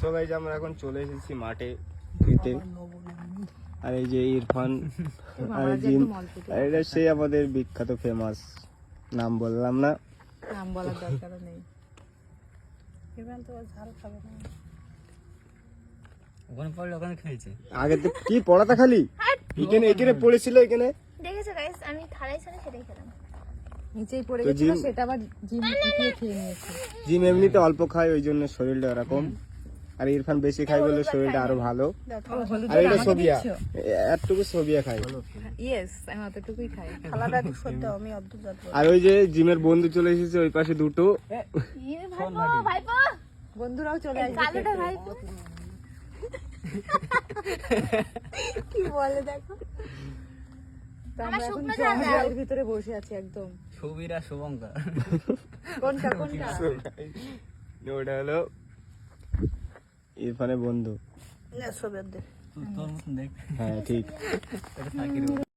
So guys আমরা এখন চলে এসেছি মাঠে খেতে। আর এই যে ইরফান আর জিম, আর এটা সেই আমাদের বিখ্যাত ফেমাস, নাম বললাম না, নাম বলার দরকার নেই। ইরফান তো ঝাল খাবে না। ওখানে পড়লে ওখানে খেয়েছে। আগে তো কি পড়াটা খালি এখানে পড়েছিল এখানে। দেখেছো গাইস, আমি থালাই ছাড়া সেটাই খেলাম। নিচেই পড়ে গেছিল, সেটা আবার জিম উঠিয়ে খেয়ে নিয়েছে। জিম এমনিতে অল্প খায়, ওই জন্য শরীরটা এরকম। আর ইরফান বেশি খায় বলে শরীরটা আরো ভালো। আর এটা সবিয়া, এতটুকু সবিয়া খায়। ইয়েস, আমি অতটুকুই খাই। খালাটা সত্য, আমি অদ্ভুত জাত। আর ওই যে জিমের বন্ধু চলে এসেছে ওই পাশে দুটো। ভাইপো বন্ধুরাও চলে আসবে। কালোটা ভাইপো কি বলে দেখো। তো আমরা এখন জঙ্গলের ভিতরে বসে আছি একদম। সুবীরা শুভঙ্কর। কোনটা? ওটা হলো ইরফানের বন্ধু। না, সবের দে। তোর মতন দেখ। হ্যাঁ ঠিক।